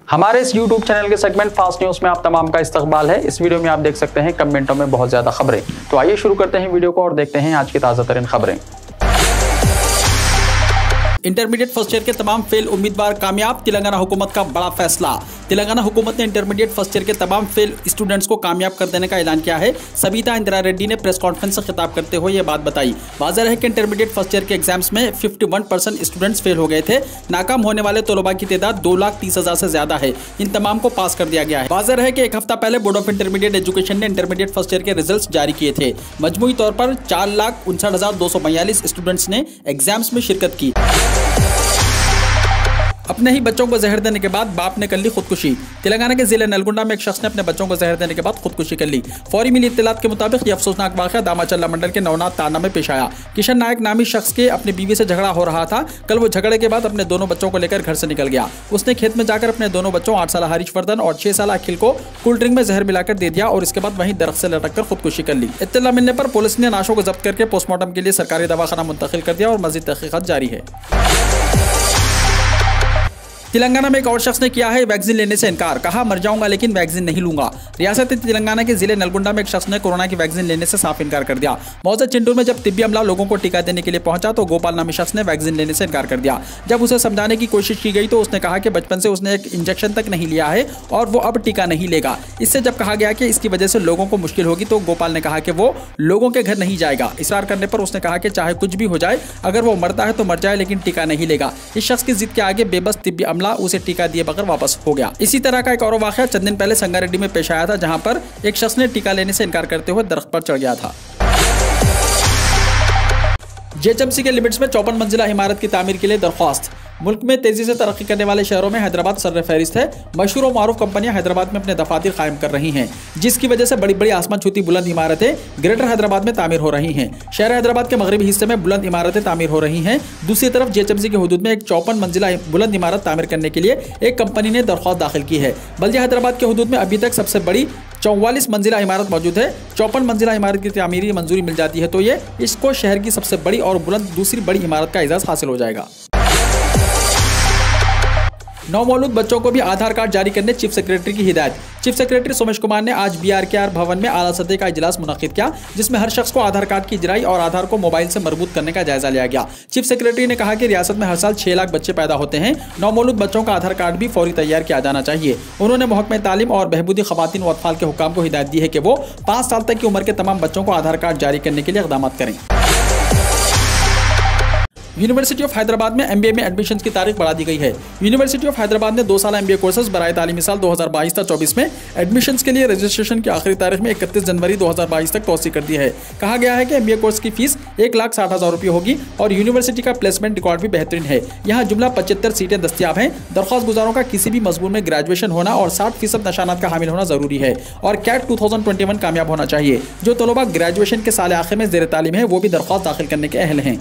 हमारे इस YouTube channel के सेगमेंट फास्ट न्यूज में आप तमाम का इस्तकबाल है। इस वीडियो में आप देख सकते हैं कमेंटों में बहुत ज्यादा खबरें। तो आइए शुरू करते हैं वीडियो को और देखते हैं आज की ताजा तरीन खबरें। इंटरमीडिएट फर्स्ट ईयर के तमाम फेल उम्मीदवार कामयाब, तेलंगाना हुकूमत का बड़ा फैसला। तेलंगाना हुकूमत ने इंटरमीडिएट फर्स्ट ईयर के तमाम फेल स्टूडेंट्स को कामयाब कर देने का ऐलान किया है। सविता इंदिरा रेड्डी ने प्रेस कॉन्फ्रेंस से खिताब करते हुए यह बात बताई। वाज़ेह है कि इंटरमीडिएट फर्स्ट ईयर के एग्जाम्स में 51% स्टूडेंट्स फेल हो गए थे। नाकाम होने वाले तलबा की तादाद 2,30,000 से ज्यादा है। इन तमाम को पास कर दिया गया है। वाज़ेह है कि एक हफ्ता पहले बोर्ड ऑफ इंटरमीडिएट एजुकेशन ने इंटरमीडिएट फर्स्ट ईयर के रिजल्ट जारी किए थे। मजमूई तौर पर 4,59,242 स्टूडेंट्स ने एग्जाम्स में शिरकत की। अपने ही बच्चों को जहर देने के बाद बाप ने कर ली खुदकुशी। तेलंगाना के जिले नलगुंडा में एक शख्स ने अपने बच्चों को जहर देने के बाद खुदकुशी कर ली। फौरी मिली इत्तलात के मुताबिक यह अफसोसनाक वाक़या दामाचल्ला मंडल के नवनाथ ताना में पेश आया। किशन नायक नामी शख्स के अपनी बीवी से झगड़ा हो रहा था। कल वो झगड़े के बाद अपने दोनों बच्चों को लेकर घर से निकल गया। उसने खेत में जाकर अपने दोनों बच्चों 8 साल हरीश वर्धन और 6 साल अखिल को कोल्ड ड्रिंक में जहर मिलाकर दे दिया और इसके बाद वहीं दरख्त से लटक कर खुदकुशी कर ली। इत्तला मिलने पर पुलिस ने लाशों को जब्त करके पोस्टमार्टम के लिए सरकारी दवाखाना मुंतकिल कर दिया और मज़ीद तहकीकात जारी है। तेलंगाना में एक और शख्स ने किया है वैक्सीन लेने से इनकार। कहा मर जाऊंगा लेकिन वैक्सीन नहीं लूंगा। रियासत तेलंगाना के जिले नलगुंडा में एक शख्स ने कोरोना की वैक्सीन लेने से साफ इनकार कर दिया। मौजा चिंटूर में जब तिब्बी अमला लोगों को टीका देने के लिए पहुंचा तो गोपाल नामी शख्स ने वैक्सीन लेने से इनकार कर दिया। जब उसे समझाने की कोशिश की गई तो उसने कहा कि बचपन से उसने एक इंजेक्शन तक नहीं लिया है और वो अब टीका नहीं लेगा। इससे जब कहा गया कि इसकी वजह से लोगों को मुश्किल होगी तो गोपाल ने कहा कि वो लोगों के घर नहीं जाएगा। इसरार करने पर उसने कहा कि चाहे कुछ भी हो जाए, अगर वो मरता है तो मर जाए लेकिन टीका नहीं लेगा। इस शख्स की जिद के आगे बेबस तिब्बी अमला उसे टीका बगैर वापस हो गया। इसी तरह का एक और वाकया चंद दिन पहले संगारेड्डी में पेश आया था, जहां पर एक शख्स ने टीका लेने से इनकार करते हुए दरख्त पर चढ़ गया था। जेएचएमसी के लिमिट्स में 54 मंजिला इमारत की तामीर के लिए दरख्वास्त। मुल्क में तेजी से तरक्की करने वाले शहरों में हैदराबाद सर्रफहरिस्त है। मशहूर और मारूफ कंपनियां हैदराबाद में अपने दफातर कायम कर रही हैं, जिसकी वजह से बड़ी बड़ी आसमान छूती बुलंद इमारतें ग्रेटर हैदराबाद में तामीर हो रही हैं। शहर हैदराबाद के मगरबी हिस्से में बुलंद इमारतें तामीर हो रही हैं। दूसरी तरफ जेएचएमसी के हुदूद में एक 54 मंजिला बुलंद इमारत तामीर करने के लिए एक कंपनी ने दरख्वास्त दाखिल की है। बल्दिया हैदराबाद के हुदूद में अभी तक सबसे बड़ी 44 मंजिला इमारत मौजूद है। 54 मंजिला इमारत की तामीरी मंजूरी मिल जाती है तो ये इसको शहर की सबसे बड़ी और बुलंद दूसरी बड़ी इमारत का एजाज हासिल हो जाएगा। नवमौलूद बच्चों को भी आधार कार्ड जारी करने चीफ सेक्रेटरी की हिदायत। चीफ सेक्रेटरी सोमेश कुमार ने आज BRKR भवन में आला सतह का इजलास मुनक्किद किया, जिसमें हर शख्स को आधार कार्ड की इजराई और आधार को मोबाइल से मरबूत करने का जायजा लिया गया। चीफ सेक्रेटरी ने कहा कि रियासत में हर साल 6 लाख बच्चे पैदा होते हैं। नवमौलूद बच्चों का आधार कार्ड भी फौरी तैयार किया जाना चाहिए। उन्होंने महकमे तालीम और बहबूदी खवातीन व अतफाल के हुक्काम को हिदायत दी है कि वो 5 साल तक की उम्र के तमाम बच्चों को आधार कार्ड जारी करने के लिए इक़दाम करें। यूनिवर्सिटी ऑफ हैदराबाद में MBA में एडमिशन की तारीख बढ़ा दी गई है। यूनिवर्सिटी ऑफ हैदराबाद ने 2 साल MBA कोर्सेज बराए तालीमी साल 2022-24 में एडमिशन के लिए रजिस्ट्रेशन की आखिरी तारीख में 31 जनवरी 2022 तक तोसी कर दी है। कहा गया है कि MBA कोर्स की फीस 1,60,000 रुपये होगी और यूनिवर्सिटी का प्लेसमेंट रिकॉर्ड भी बेहतरीन है। यहाँ जुमला 75 सीटें दस्तियाब हैं। दरख्वास्त गुजारों का किसी भी मजमून में ग्रेजुएशन होना और 60% नशानात का हामिल होना जरूरी है और कैट 2021 कामयाब होना चाहिए। जो तलबा ग्रेजुएशन के साल आखिर में ज़ेर तालीम है वो भी दरख्वास्त दाखिल करने के अहल हैं।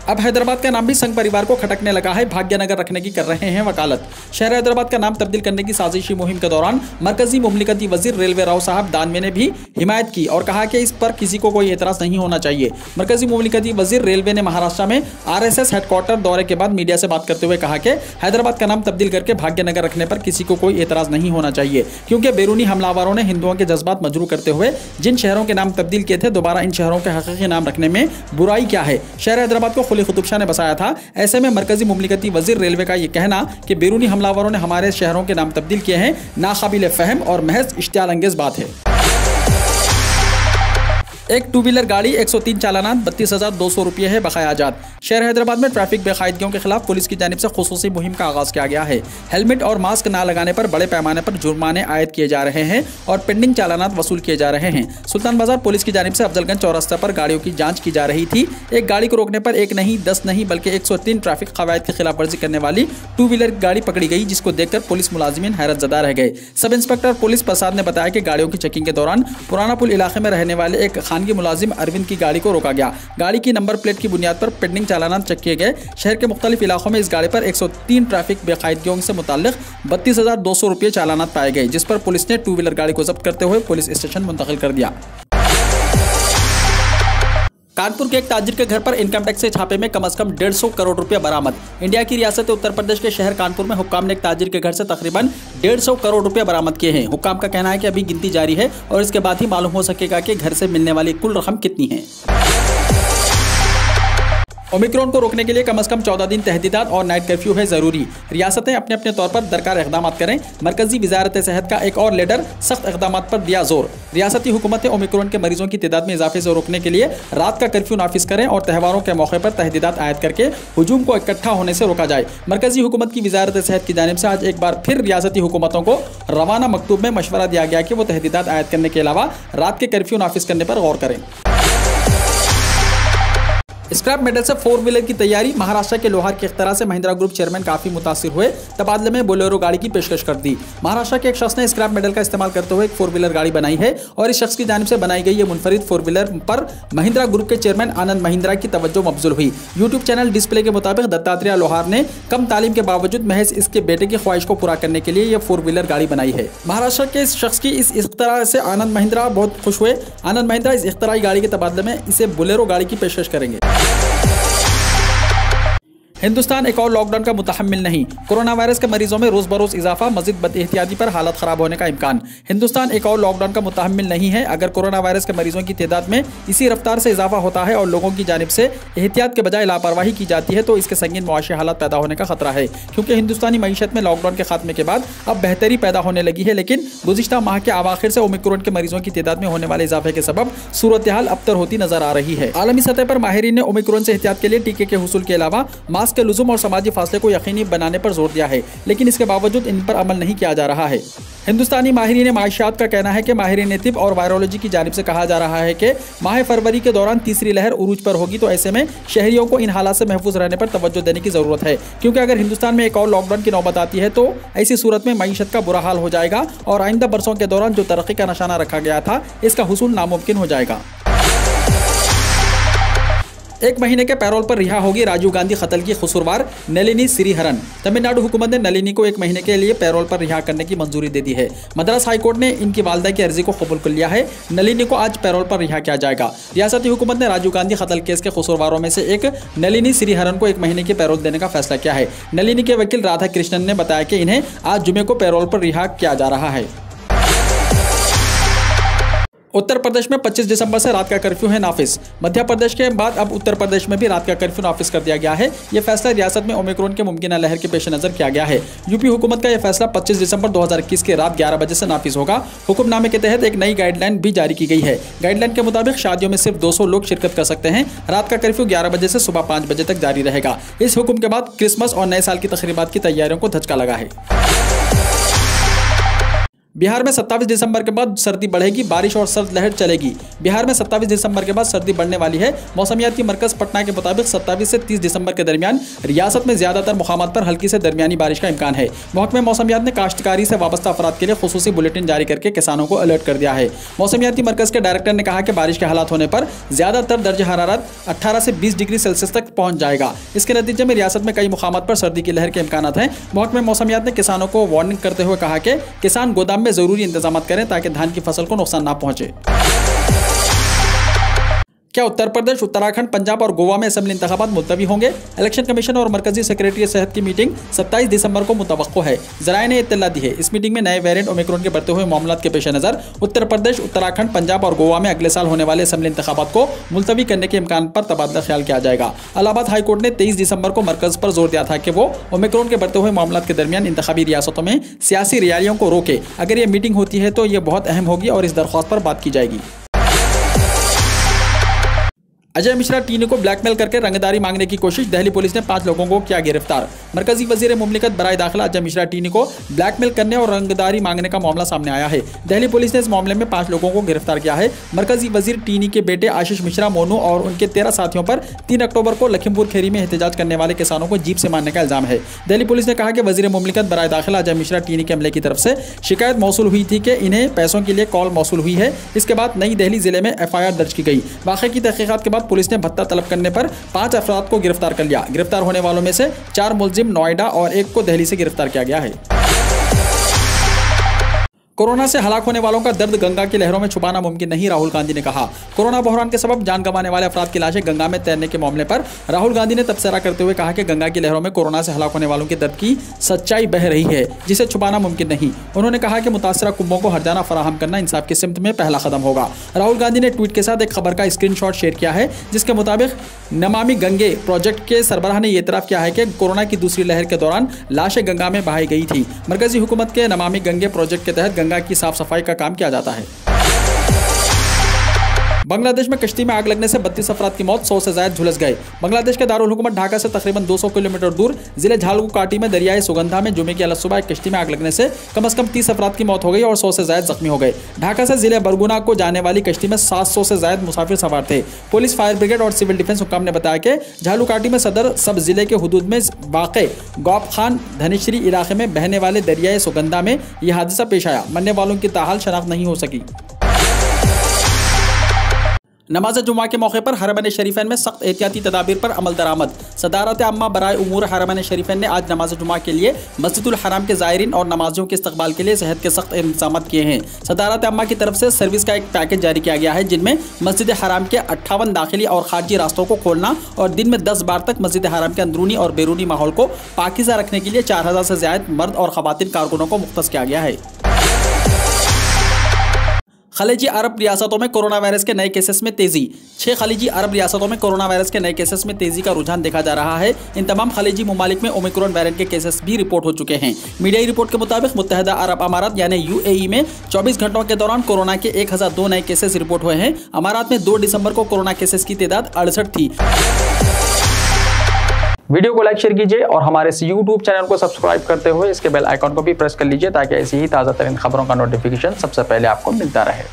अब हैदराबाद का नाम भी संघ परिवार को खटकने लगा है। भाग्यनगर रखने की कर रहे हैं वकालत। शहर हैदराबाद का नाम तब्दील करने की साजिशी मुहिम के दौरान मरकजी मुमलिकती वजीर रेलवे राव साहब दानवे ने भी हिमायत की और कहा कि इस पर किसी को कोई एतराज नहीं होना चाहिए। मरकजी मुमलिकती वजीर रेलवे ने महाराष्ट्र में RSS हेडक्वार्टर दौरे के बाद मीडिया से बात करते हुए कहा कि हैदराबाद का नाम तब्दील करके भाग्यनगर रखने पर किसी को कोई एतराज नहीं होना चाहिए, क्योंकि बैरूनी हमलावरों ने हिंदुओं के जज्बात मजरूह करते हुए जिन शहरों के नाम तब्दील किए थे, दोबारा इन शहरों के हकीकी नाम रखने में बुराई क्या है। शहर हैदराबाद को खुली कुतुब शाह ने बसाया था। ऐसे में मरकजी मुमलिकती वजीर रेलवे का यह कहना कि बैरूनी हमलावरों ने हमारे शहरों के नाम तब्दील किए हैं नाकाबिल फहम और महज इश्तियाल अंगेज बात है। एक 2 व्हीलर गाड़ी 103 चालानात 32,200 रुपये है बकाया आजाद। शहर हैदराबाद में ट्रैफिक बेकायदगियों के खिलाफ पुलिस की जानिब से खुसूसी मुहिम का आगाज किया गया है। हेलमेट और मास्क ना लगाने पर बड़े पैमाने पर जुर्माने आयद किए जा रहे हैं और पेंडिंग चालानात वसूल किए जा रहे हैं। सुल्तान बाजार पुलिस की जानिब से अफजलगंज चौरास्ता पर गाड़ियों की जांच की जा रही थी। एक गाड़ी को रोकने पर 1 नहीं 10 नहीं बल्कि 103 ट्रैफिक कवायद की खिलाफ वर्जी करने वाली 2 व्हीलर गाड़ी पकड़ी गई, जिसको देखकर पुलिस मुलाजिमीन हैरत ज़दा रह गए। सब इंस्पेक्टर पुलिस प्रसाद ने बताया कि गाड़ियों की चेकिंग के दौरान पुराना पुल इलाके में रहने वाले एक खानगी मुलाजिम की गाड़ी को रोका गया। गाड़ी की नंबर प्लेट की बुनियाद पर पेंडिंग चालानात चेक किए गए। शहर के मुख्तलिफ इलाकों में इस गाड़ी पर 103 ट्रैफिक बेकायदगियों से मुताल्लिक 32,200 रुपये चालानात पाए गए, जिस पर पुलिस ने 2 व्हीलर गाड़ी को जब्त करते हुए पुलिस स्टेशन मुंतकिल कर दिया। कानपुर के एक ताजिर के घर पर इनकम टैक्स के छापे में कम से कम 150 करोड़ रुपया बरामद। इंडिया की रियासत उत्तर प्रदेश के शहर कानपुर में हुक्काम ने एक ताजिर के घर से तकरीबन 150 करोड़ रुपया बरामद किए हैं। हुक्काम का कहना है कि अभी गिनती जारी है और इसके बाद ही मालूम हो सकेगा कि घर से मिलने वाली कुल रकम कितनी है। ओमिक्रॉन को रोकने के लिए कम से कम 14 दिन तहदीदात और नाइट कर्फ्यू है जरूरी। रियासतें अपने अपने तौर पर दरकार इक़दाम करें। मरकजी वजारत सेहत का एक और लेटर सख्त इक़दाम पर दिया जोर। रियासती हुकूमतें ओमिक्रॉन के मरीजों की तादाद में इजाफे से रोकने के लिए रात का कर्फ्यू नाफिज करें और त्योहारों के मौके पर तहदीदात आयद करके हुजूम को इकट्ठा होने से रोका जाए। मरकजी हुकूमत की वजारत सेहत की जानिब से आज एक बार फिर रियासती हुकूमतों को रवाना मकतूब में मशवरा दिया गया कि वो तहदीदात आयद करने के अलावा रात के कर्फ्यू नाफिज करने पर गौर करें। स्क्रैप मेटल से 4 व्हीलर की तैयारी। महाराष्ट्र के लोहार के इख्तरा से महिंद्रा ग्रुप चेयरमैन काफी मुतासिर हुए। तबादले में बोलेरो गाड़ी की पेशकश कर दी। महाराष्ट्र के एक शख्स ने स्क्रैप मेटल का इस्तेमाल करते हुए एक 4 व्हीलर गाड़ी बनाई है और इस शख्स की जानिब से बनाई गई ये मुनफरिद 4 व्हीलर पर महिंद्रा ग्रुप के चेयरमैन आनंद महिंद्रा की तवज्जो मबजूल हुई। यूट्यूब चैनल डिस्प्ले के मुताबिक दत्तात्रेय लोहार ने कम तालीम के बावजूद महज इसके बेटे की ख्वाहिश को पूरा करने के लिए यह 4 व्हीलर गाड़ी बनाई है। महाराष्ट्र के इस शख्स की इस इख्तरा से आनंद महिंद्रा बहुत खुश हुए। आनंद महिंद्रा इस इख्तराई गाड़ी के तबादले में इसे बोलेरो गाड़ी की पेशकश करेंगे। हिंदुस्तान एक और लॉकडाउन का मुतहम्मिल नहीं। कोरोना वायरस के मरीजों में रोज बरोज इजाफा, मजीद बदएहतियाती पर हालत खराब होने का इम्कान। हिंदुस्तान एक और लॉकडाउन का मुतहम्मिल नहीं है। अगर कोरोना वायरस के मरीजों की तादाद में इसी रफ्तार से इजाफा होता है और लोगों की जानिब से एहतियात के बजाय लापरवाही की जाती है तो इसके संगीन मुआशी हालात पैदा होने का खतरा है। क्योंकि हिंदुस्तानी मईशत में लॉकडाउन के खात्मे के बाद अब बेहतरी पैदा होने लगी है, लेकिन गुज़िश्ता माह के अवाखिर से ओमिक्रॉन के मरीजों की तादाद में होने वाले इजाफे के सबब सूरत हाल अबतर होती नजर आ रही है। आलमी सतह पर माहिरीन ने ओमिक्रॉन से एहतियात के लिए टीके के हुसूल के अलावा मास्क के लुज़ुम और समाजी फासले को यकीनी बनाने पर जोर दिया है, लेकिन इसके बावजूद इन पर अमल नहीं किया जा रहा है। हिंदुस्तानी माहिरीन माशियात का कहना है कि माहिरीन तिब और वायरोलॉजी की जानिब से कहा जा रहा है कि माह फरवरी के दौरान तीसरी लहर उरूज पर होगी, तो ऐसे में शहरियों को इन हालात से महफूज रहने पर तवज्जो देने की जरूरत है। क्योंकि अगर हिंदुस्तान में एक और लॉकडाउन की नौबत आती है तो ऐसी सूरत में मईशत का बुरा हाल हो जाएगा और आइंदा बरसों के दौरान जो तरक्की का निशाना रखा गया था इसका हुसूल नामुमकिन हो जाएगा। 1 महीने के पैरोल पर रिहा होगी राजीव गांधी कत्ल की कसूरवार नलिनी श्रीहरन। तमिलनाडु हुकूमत ने नलिनी को 1 महीने के लिए पैरोल पर रिहा करने की मंजूरी दे दी है। मद्रास हाईकोर्ट ने इनकी वालदा की अर्जी को कबूल कर लिया है। नलिनी को आज पैरोल पर रिहा किया जाएगा। रियासती हुकूमत ने राजीव गांधी कत्ल केस के कसूरवारों में से एक नलिनी श्रीहरन को 1 महीने की पैरोल देने का फैसला किया है। नलिनी के वकील राधा कृष्णन ने बताया कि इन्हें आज जुमे को पैरोल पर रिहा किया जा रहा है। उत्तर प्रदेश में 25 दिसंबर से रात का कर्फ्यू है नाफिज। मध्य प्रदेश के बाद अब उत्तर प्रदेश में भी रात का कर्फ्यू नाफिज कर दिया गया है। यह फैसला रियासत में ओमिक्रॉन के मुमकिन लहर के पेश नजर किया गया है। यूपी हुकूमत का यह फैसला 25 दिसंबर 2021 के रात 11 बजे से नाफिज होगा। हुक्मनामे के तहत एक नई गाइडलाइन भी जारी की गई है। गाइडलाइन के मुताबिक शादियों में सिर्फ 200 लोग शिरकत कर सकते हैं। रात का कर्फ्यू 11 बजे से सुबह 5 बजे तक जारी रहेगा। इस हुक्म के बाद क्रिसमस और नए साल की तकरीबात की तैयारियों को धचका लगा है। बिहार में 27 दिसंबर के बाद सर्दी बढ़ेगी, बारिश और सर्द लहर चलेगी। बिहार में 27 दिसंबर के बाद सर्दी बढ़ने वाली है। मौसमियाती मरकज पटना के मुताबिक 27 से 30 दिसंबर के दरमियान रियासत में ज्यादातर मुकामात पर हल्की से दरमियानी बारिश का इम्कान है। महकमे मौसमियात ने काश्तकारी से वाबस्ता अफराद के लिए खुसूसी बुलेटिन जारी करके किसानों को अलर्ट कर दिया है। मौसमियाती मरकज के डायरेक्टर ने कहा कि बारिश के हालात होने पर ज्यादातर दर्ज हरारत 18 से 20 डिग्री सेल्सियस तक पहुंच जाएगा। इसके नतीजे में रियासत में कई मुकामात पर सर्दी की लहर के इम्कान हैं। महकमे मौसमियात ने किसानों को वार्निंग करते हुए कहा कि किसान गोदाम में जरूरी इंतजाम करें ताकि धान की फसल को नुकसान ना पहुंचे। क्या उत्तर प्रदेश, उत्तराखंड, पंजाब और गोवा में असेंबली इंतखाबात मुलतवी होंगे? इलेक्शन कमीशन और मरकजी सेक्रेटरी सेहत की मीटिंग 27 दिसंबर को मुतवक्को है। जराये ने इत्तला दी है। इस मीटिंग में नए वेरिएंट ओमिक्रॉन के बढ़ते हुए मामलात के पेश नज़र उत्तर प्रदेश, उत्तराखंड, पंजाब और गोवा में अगले साल होने वाले असेंबली इंतखाबात को मुलतवी करने के इम्कान पर तबादला ख्याल किया जाएगा। इलाहाबाद हाईकोर्ट ने 23 दिसंबर को मरकज पर जोर दिया था कि वो ओमिक्रॉन के बढ़ते हुए मामलात के दरमियान इंतखाबी रियासतों में सियासी रैलियों को रोके। अगर ये मीटिंग होती है तो ये बहुत अहम होगी और इस दरख्वास्त पर बात की जाएगी। अजय मिश्रा टीनी को ब्लैकमेल करके रंगदारी मांगने की कोशिश। दिल्ली पुलिस ने 5 लोगों को किया गिरफ्तार। मरकजी वजीर मुमलिकत बराए दाखिला अजय मिश्रा टीनी को ब्लैकमेल करने और रंगदारी मांगने का मामला सामने आया है। दिल्ली पुलिस ने इस मामले में 5 लोगों को गिरफ्तार किया है। मरकजी वजीर टीनी के बेटे आशीष मिश्रा मोनू और उनके 13 साथियों पर 3 अक्टूबर को लखीमपुर खेरी में एहतजाज करने वाले किसानों को जीप से मारने का इल्जाम है। दिल्ली पुलिस ने कहा कि वजीर मुमलिकत बराए दाखिला अजय मिश्रा टीनी के अमले की तरफ से शिकायत मौसूल हुई थी कि इन्हें पैसों के लिए कॉल मौसूल हुई है। इसके बाद नई दिल्ली जिले में FIR दर्ज की गई। वाक़े की तहकीकात के बाद पुलिस ने भत्ता तलब करने पर 5 अफराद को गिरफ्तार कर लिया। गिरफ्तार होने वालों में से 4 मुलजिम नोएडा और 1 को दिल्ली से गिरफ्तार किया गया है। कोरोना से हलाक होने वालों का दर्द गंगा की लहरों में छुपाना मुमकिन नहीं, राहुल गांधी ने कहा। कोरोना बहरान के सबब जान गंवाने वाले अफराद की लाशें गंगा में तैरने के मामले पर राहुल गांधी ने तबसरा करते हुए कहा कि गंगा की लहरों में कोरोना से हलाक होने वालों के दर्द की सच्चाई बह रही है, जिसे छुपाना मुमकिन नहीं। उन्होंने कहा कि मुतासरा कुंभों को हर्जाना फराहम करना इंसाफ की सिमत में पहला कदम होगा। राहुल गांधी ने ट्वीट के साथ एक खबर का स्क्रीनशॉट शेयर किया है, जिसके मुताबिक नमामि गंगे प्रोजेक्ट के सरबराह ने यह इतराफ किया है कि कोरोना की दूसरी लहर के दौरान लाशें गंगा में बहाई गई थी। मरकजी हुकूमत के नमामि गंगे प्रोजेक्ट के तहत गंगा की साफ सफाई का काम किया जाता है। बांग्लादेश में कश्ती में आग लगने से 32 अफराद की मौत, 100 से ज्यादा झुलस गए। बांग्लादेश के दारुल हुकूमत ढाका से तकरीबन 200 किलोमीटर दूर जिले झालगुकाटी में दरियाई सुगंधा में जुमे की अलग सुबह एक कश्ती में आग लगने से कम से कम 30 अफराद की मौत हो गई और 100 से ज्यादा जख्मी हो गए। ढाका से जिले बरगुना को जाने वाली कश्ती में 700 से ज्यादा मुसाफिर सवार थे। पुलिस, फायर ब्रिगेड और सिविल डिफेंस हुकाम ने बताया कि झालुकाटी में सदर सब जिले के हुदूद में वाक़े गौब खान धनेश्वरी इलाके में बहने वाले दरियाई सुगंधा में यह हादसा पेश आया। मरने वालों की ताहाल शनाख्त नहीं हो सकी। नमाज जुमा के मौके पर हरमैन शरीफैन में सख्त एहतियाती तदाबीर पर अमल दरामद। सदारत अम्मा बराए उमूर हरमैन शरीफैन ने आज नमाज जुमा के लिए मस्जिदुल हराम के ज़ायरीन और नमाजियों के इस्तकबाल के लिए सेहत के सख्त इंतजाम किए हैं। सदारत अम्मा की तरफ से सर्विस का एक पैकेज जारी किया गया है, जिनमें मस्जिद हराम के 58 दाखिली और खारजी रास्तों को खोलना और दिन में 10 बार तक मस्जिद हराम के अंदरूनी और बैरूनी माहौल को पाकीज़ा रखने के लिए 4000 से ज़्यादा मर्द और ख़वातीन कारकुनों को मुख्तस किया गया है। खलीजी अरब रियासतों में कोरोना वायरस के नए केसेस में तेजी। 6 खलीजी अरब रियासतों में कोरोना वायरस के नए केसेस में तेजी का रुझान देखा जा रहा है। इन तमाम खलीजी ममालिक में ओमिक्रॉन वेरिएंट के केसेस भी रिपोर्ट हो चुके हैं। मीडियाई रिपोर्ट के मुताबिक मुत्तहिदा अरब अमारात यानी UAE में 24 घंटों के दौरान कोरोना के 1002 नए केसेस रिपोर्ट हुए हैं। अमारात में 2 दिसंबर को कोरोना केसेस की तादाद 68 थी। वीडियो को लाइक शेयर कीजिए और हमारे इस YouTube चैनल को सब्सक्राइब करते हुए इसके बेल आइकॉन को भी प्रेस कर लीजिए, ताकि ऐसी ही ताज़ा तरीन खबरों का नोटिफिकेशन सबसे पहले आपको मिलता रहे।